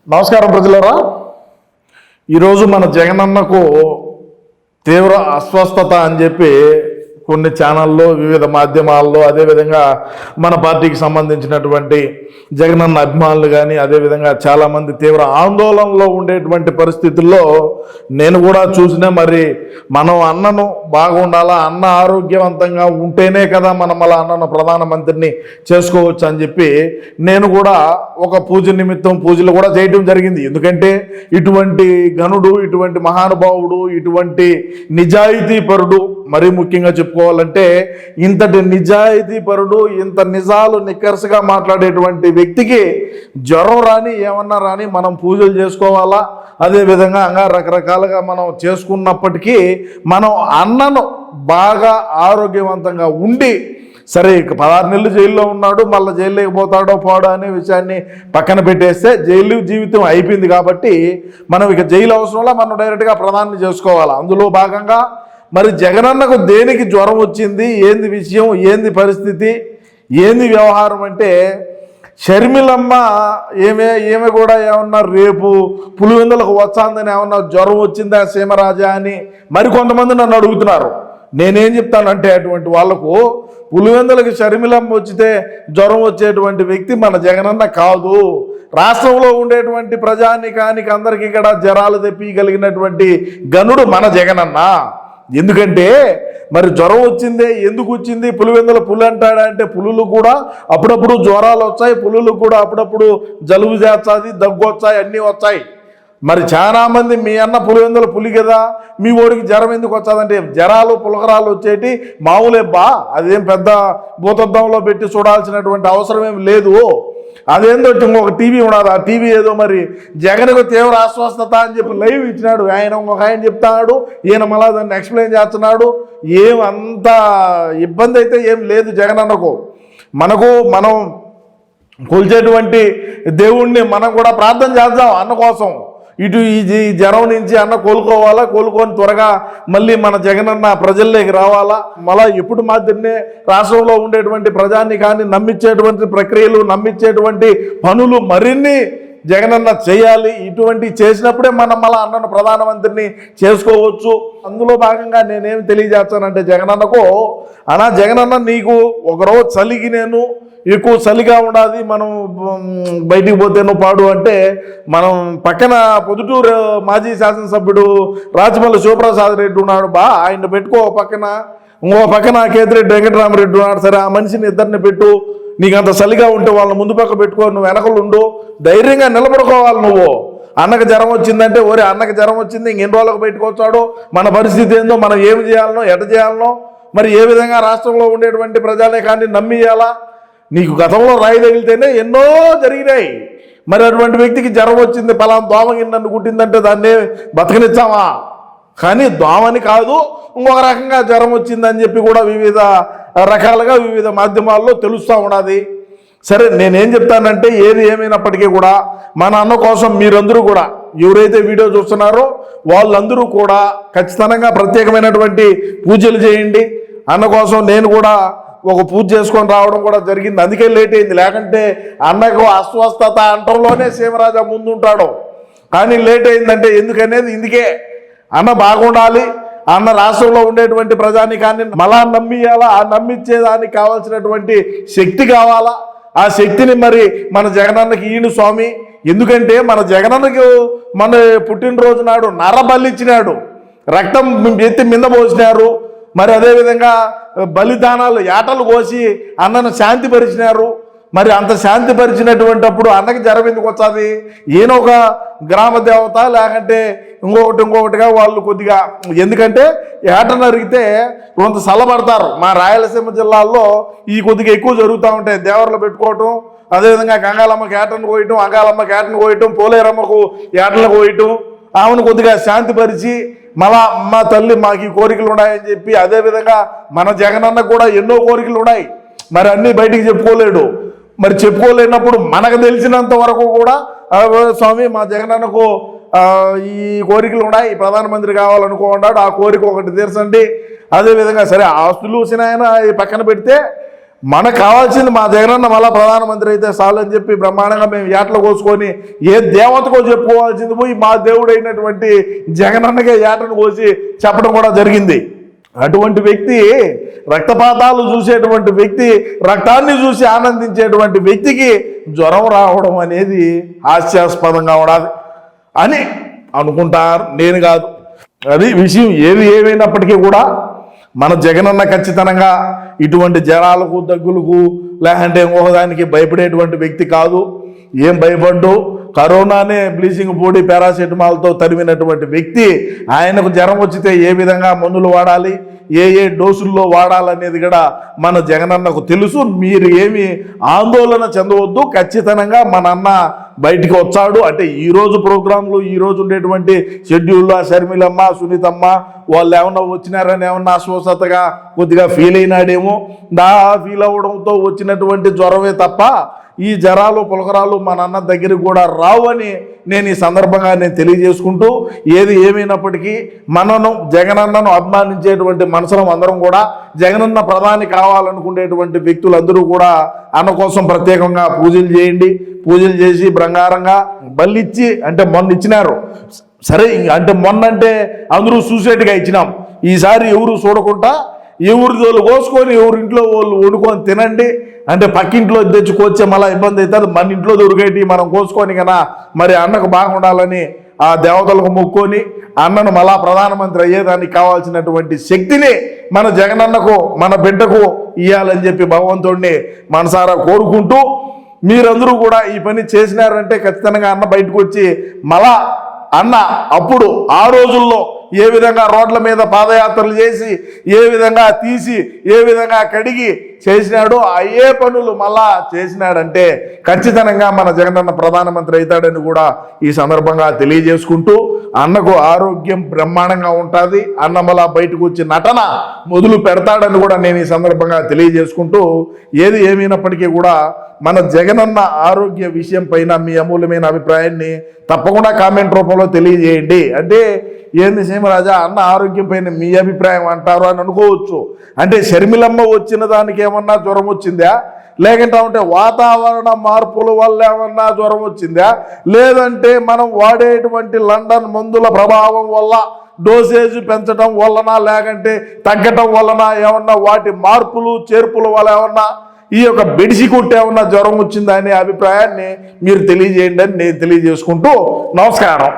నమస్కారం ప్రజలారా. ఈరోజు మన జగనన్నకు తీవ్ర అస్వస్థత అని చెప్పి కొన్ని ఛానల్లో వివిధ మాధ్యమాల్లో అదేవిధంగా మన పార్టీకి సంబంధించినటువంటి జగనన్న అభిమానులు కానీ అదేవిధంగా చాలామంది తీవ్ర ఆందోళనలో ఉండేటువంటి పరిస్థితుల్లో నేను కూడా చూసినా, మరి మనం అన్నను బాగుండాలా, అన్న ఆరోగ్యవంతంగా ఉంటేనే కదా మనం అలా అన్నను ప్రధానమంత్రిని చేసుకోవచ్చు అని చెప్పి నేను కూడా ఒక పూజ నిమిత్తం పూజలు కూడా చేయడం జరిగింది. ఎందుకంటే ఇటువంటి గనుడు, ఇటువంటి మహానుభావుడు, ఇటువంటి నిజాయితీపరుడు, మరీ ముఖ్యంగా చెప్పుకోవాలంటే ఇంతటి నిజాయితీపరుడు, ఇంత నిజాలు నిక్కర్సుగా మాట్లాడేటువంటి వ్యక్తికి జ్వరం రాని ఏమన్నా రాని మనం పూజలు చేసుకోవాలా. అదేవిధంగా రకరకాలుగా మనం చేసుకున్నప్పటికీ మనం అన్నను బాగా ఆరోగ్యవంతంగా ఉండి, సరే ఇక 16 నెలలు జైల్లో ఉన్నాడు, మళ్ళీ జైల్లోకి పోతాడో పోడో అనే విషయాన్ని పక్కన పెట్టేస్తే జైలు జీవితం అయిపోయింది కాబట్టి మనం ఇక జైలు అవసరంలో మనం డైరెక్ట్గా ప్రధాని చేసుకోవాలి. అందులో భాగంగా మరి జగనన్నకు దేనికి జ్వరం వచ్చింది, ఏంది విషయం, ఏంది పరిస్థితి, ఏంది వ్యవహారం అంటే షర్మిలమ్మ ఏమే కూడా ఏమన్నా రేపు పులివెందులకు వచ్చాందని ఏమన్నా జ్వరం వచ్చిందా సీమరాజా అని మరికొంతమంది నన్ను అడుగుతున్నారు. నేనేం చెప్తానంటే అటువంటి వాళ్లకు పులివెందులకి షర్మిలమ్మ వచ్చితే జ్వరం వచ్చేటువంటి వ్యక్తి మన జగనన్న కాదు. రాష్ట్రంలో ఉండేటువంటి ప్రజానికానికి అందరికీ ఇక్కడ జ్వరాలు తెప్పిగలిగినటువంటి గనుడు మన జగనన్న. ఎందుకంటే మరి జ్వరం వచ్చిందే, ఎందుకు వచ్చింది, పులివెందుల పులి అంటాడా అంటే పులులు కూడా అప్పుడప్పుడు జ్వరాలు వచ్చాయి, పులులు కూడా అప్పుడప్పుడు జలుబు చేస్తుంది, దగ్గు వచ్చాయి, అన్నీ వచ్చాయి. మరి చాలామంది మీ అన్న పులివెందుల పులి కదా, మీ ఓడికి జ్వరం ఎందుకు వచ్చాదంటే జ్వరాలు పులకరాలు వచ్చేటి మామూలే బా, అదేం పెద్ద భూతద్దంలో పెట్టి చూడాల్సినటువంటి అవసరం ఏమి లేదు. అదేందో ఇంకొక టీవీ ఉన్నది, ఆ టీవీ ఏదో మరి జగన్కు తీవ్ర అస్వస్థత అని చెప్పి లైవ్ ఇచ్చినాడు, ఇంకొక ఆయన చెప్తున్నాడు, ఈయన మళ్ళా దాన్ని ఎక్స్ప్లెయిన్ చేస్తున్నాడు. ఏం అంత ఇబ్బంది అయితే ఏం లేదు జగనన్నకు. మనం కొలిచేటువంటి దేవుణ్ణి మనం కూడా ప్రార్థన చేద్దాం అన్న కోసం. ఇటు ఈ జ్వరం నుంచి అన్న కోలుకోవాలా, కోలుకొని త్వరగా మళ్ళీ మన జగనన్న ప్రజల్లోకి రావాలా. మళ్ళా ఎప్పుడు మాదిరినే రాష్ట్రంలో ఉండేటువంటి ప్రజానికాన్ని నమ్మించేటువంటి ప్రక్రియలు, నమ్మించేటువంటి పనులు మరిన్ని జగనన్న చేయాలి. ఇటువంటి చేసినప్పుడే మనం మళ్ళీ అన్నను ప్రధానమంత్రిని చేసుకోవచ్చు. అందులో భాగంగా నేనేమి తెలియజేస్తానంటే జగనన్నకు, జగనన్న నీకు ఒకరోజు చలికి నేను ఎక్కువ చలిగా ఉండాలి, మనం బయటికి పోతే నువ్వు పాడు అంటే మనం పక్కన పొద్దుటూరు మాజీ శాసనసభ్యుడు రాజమల్లి శివప్రసాద్ రెడ్డి ఉన్నాడు బా, ఆయన పెట్టుకో పక్కన, ఇంకో పక్కన కేతిరెడ్డి వెంకటరామరెడ్డి ఉన్నాడు, సరే ఆ మనిషిని ఇద్దరిని పెట్టు. నీకు అంత చలిగా ఉంటే వాళ్ళని ముందు పక్క పెట్టుకో, నువ్వు వెనకలు ఉండు, ధైర్యంగా నిలబడుకోవాలి. నువ్వు అన్నకు జ్వరం వచ్చిందంటే ఒరే అన్నకు జ్వరం వచ్చింది, ఇంకెన్ని రోజులకు పెట్టుకొచ్చాడో, మన పరిస్థితి ఏందో, మనం ఏమి చేయాలనో, ఎట చేయాలనో, మరి ఏ విధంగా రాష్ట్రంలో ఉండేటువంటి ప్రజలే కానీ నమ్మియాలా. నీకు గతంలో రాయి తగిలితేనే ఎన్నో జరిగినాయి. మరి అటువంటి వ్యక్తికి జ్వరం వచ్చింది, పలానా దోమకి నన్ను కుట్టిందంటే దాన్ని బతకనిచ్చామా? కానీ దోమని కాదు, ఇంకొక రకంగా జ్వరం వచ్చిందని చెప్పి కూడా వివిధ రకాలుగా వివిధ మాధ్యమాల్లో తెలుస్తూ ఉన్నది. సరే నేనేం చెప్తానంటే ఏది ఏమైనప్పటికీ కూడా మన అన్న కోసం మీరందరూ కూడా ఎవరైతే వీడియో చూస్తున్నారో వాళ్ళందరూ కూడా ఖచ్చితంగా ప్రత్యేకమైనటువంటి పూజలు చేయండి. అన్న కోసం నేను కూడా ఒక పూజ చేసుకొని రావడం కూడా జరిగింది, అందుకే లేట్ అయింది. లేకంటే అన్నకు అస్వస్థత అంటంలోనే సీమరాజా ముందుంటాడు. కానీ లేట్ అయిందంటే ఎందుకనేది ఇందుకే, అన్న బాగుండాలి, అన్న రాష్ట్రంలో ఉండేటువంటి ప్రజానికాన్ని మళ్ళా నమ్మియాలా, ఆ నమ్మించేదానికి కావాల్సినటువంటి శక్తి కావాలా. ఆ శక్తిని మరి మన జగనన్నకి ఈయన స్వామి. ఎందుకంటే మన జగనన్నకు మన పుట్టినరోజు నాడు నరబలిచ్చినాడు, రక్తం ఎత్తి మింద పోసినారు, మరి అదేవిధంగా బలిదానాలు ఏటలు కోసి అన్నను శాంతిపరిచినారు. మరి అంత శాంతిపరిచినటువంటిప్పుడు అన్నకి జ్వరం ఎందుకు వచ్చాది? ఈయన ఒక గ్రామ దేవత, లేకంటే ఇంకొకటిగా వాళ్ళు కొద్దిగా, ఎందుకంటే ఏట నరిగితే కొంత సలబడతారు. మా రాయలసీమ జిల్లాల్లో ఈ కొద్దిగా ఎక్కువ జరుగుతూ ఉంటాయి, దేవర్లు పెట్టుకోవటం, అదేవిధంగా గంగాలమ్మకి ఏటను కోయటం, అంగాలమ్మకి ఏటను కోయటం, పోలేరమ్మకు ఏటలు కోయటం, ఆమెను కొద్దిగా శాంతిపరిచి మళ్ళా అమ్మ తల్లి మాకు ఈ కోరికలు ఉన్నాయని చెప్పి, అదేవిధంగా మన జగనన్న కూడా ఎన్నో కోరికలు ఉన్నాయి, మరి అన్నీ బయటికి చెప్పుకోలేడు. మరి చెప్పుకోలేనప్పుడు మనకు తెలిసినంత వరకు కూడా స్వామి మా జగనన్నకు ఈ కోరికలు ఉన్నాయి, ప్రధానమంత్రి కావాలనుకున్నాడు, ఆ కోరిక ఒకటి తీర్చండి. అదేవిధంగా సరే ఆస్తులు వచ్చినాయన పక్కన పెడితే మనకు కావాల్సింది మా జగనన్న మళ్ళా ప్రధానమంత్రి అయితే చాలు అని చెప్పి బ్రహ్మాండంగా మేము ఏటలు కోసుకొని ఏ దేవతకో చెప్పుకోవాల్సింది పోయి మా దేవుడైనటువంటి జగనన్నకే ఏటను కోసి చెప్పడం కూడా జరిగింది. అటువంటి వ్యక్తి, రక్తపాతాలు చూసేటువంటి వ్యక్తి, రక్తాన్ని చూసి ఆనందించేటువంటి వ్యక్తికి జ్వరం రావడం అనేది హాస్యాస్పదంగా ఉండాలి అని అనుకుంటారు, నేను కాదు. అది విషయం. ఏది ఏమైనప్పటికీ కూడా మన జగనన్న ఖచ్చితంగా ఇటువంటి జ్వరాలకు, దగ్గులకు, లేదంటే ఇంకొకదానికి భయపడేటువంటి వ్యక్తి కాదు. ఏం భయపడ్డు, కరోనానే బ్లీచింగ్ పొడి పారాసెటమాల్తో తరిమినటువంటి వ్యక్తి. ఆయనకు జ్వరం వచ్చితే ఏ విధంగా మందులు వాడాలి, ఏ డోసుల్లో వాడాలనేది కూడా మన జగనన్నకు తెలుసు. మీరు ఏమి ఆందోళన చెందవద్దు. ఖచ్చితంగా మన అన్న బయటికి వచ్చాడు. అంటే ఈరోజు ప్రోగ్రాంలు, ఈరోజు ఉండేటువంటి షెడ్యూల్లో షర్మిలమ్మ, సునీతమ్మ వాళ్ళు ఏమన్నా వచ్చినారని ఏమన్నా అస్వస్థతగా కొద్దిగా ఫీల్ అయినాడేమో. ఫీల్ అవ్వడంతో వచ్చినటువంటి జ్వరమే తప్ప ఈ జ్వరాలు, పులకరాలు మన అన్న దగ్గరికి కూడా రావు అని నేను ఈ సందర్భంగా తెలియజేసుకుంటూ, ఏది ఏమైనప్పటికీ మనను జగనన్నను అభిమానించేటువంటి మనసులం అందరం కూడా జగనన్న ప్రధాని కావాలనుకునేటువంటి వ్యక్తులందరూ కూడా అన్న కోసం ప్రత్యేకంగా పూజలు చేయండి. పూజలు చేసి బంగారంగా బల్లిచ్చి, అంటే మొన్న ఇచ్చినారు సరే, అంటే మొన్న అంటే అందరూ చూసేట్టుగా ఇచ్చినాం. ఈసారి ఎవరు చూడకుండా ఎవరి జోలు కోసుకొని ఎవరింట్లో వాళ్ళు వండుకొని తినండి. అంటే పక్కింట్లో తెచ్చుకొచ్చే మళ్ళీ ఇబ్బంది అవుతుంది. మన ఇంట్లో దొరికేటి మనం కోసుకొని కదా మరి అన్నకు బాగుండాలని ఆ దేవతలకు మొక్కుకొని అన్నను మళ్ళా ప్రధానమంత్రి అయ్యేదానికి కావాల్సినటువంటి శక్తిని మన జగనన్నకు, మన బిడ్డకు ఇవ్వాలని చెప్పి భగవంతుడిని మనసారా కోరుకుంటూ, మీరందరూ కూడా ఈ పని చేసినారంటే ఖచ్చితంగా అన్న బయటకు వచ్చి మళ్ళా అన్న అప్పుడు ఆ రోజుల్లో ఏ విధంగా రోడ్ల మీద పాదయాత్రలు చేసి, ఏ విధంగా తీసి, ఏ విధంగా కడిగి చేసినాడో అయ్యే పనులు మళ్ళా చేసినాడంటే ఖచ్చితంగా మన జగనన్న ప్రధానమంత్రి అవుతాడని కూడా ఈ సందర్భంగా తెలియజేసుకుంటూ, అన్నకు ఆరోగ్యం బ్రహ్మాండంగా ఉంటుంది. అన్న మళ్ళా బయటకు వచ్చి నటన మొదలు పెడతాడని కూడా నేను ఈ సందర్భంగా తెలియజేసుకుంటూ, ఏది ఏమైనప్పటికీ కూడా మన జగనన్న ఆరోగ్య విషయం పైన మీ అమూల్యమైన అభిప్రాయాన్ని తప్పకుండా కామెంట్ రూపంలో తెలియజేయండి. అంటే ఏంది సీమరాజా, అన్న ఆరోగ్యం పైన మీ అభిప్రాయం అంటారు అని అనుకోవచ్చు. అంటే షర్మిలమ్మ వచ్చిన దానికి ఏమన్నా జ్వరం వచ్చిందా, లేకుంటే ఉంటే వాతావరణ మార్పుల వల్ల ఏమన్నా జ్వరం వచ్చిందా, లేదంటే మనం వాడేటువంటి లండన్ మందుల ప్రభావం వల్ల, డోసేజ్ పెంచడం వలన, లేకంటే తగ్గటం వలన ఏమన్నా వాటి మార్పులు చేర్పుల వల్ల ఏమన్నా ఈ యొక్క బెడిసి కొట్టి ఏమన్నా జ్వరం వచ్చిందా అనే అభిప్రాయాన్ని మీరు తెలియజేయండి అని నేను తెలియజేసుకుంటూ నమస్కారం.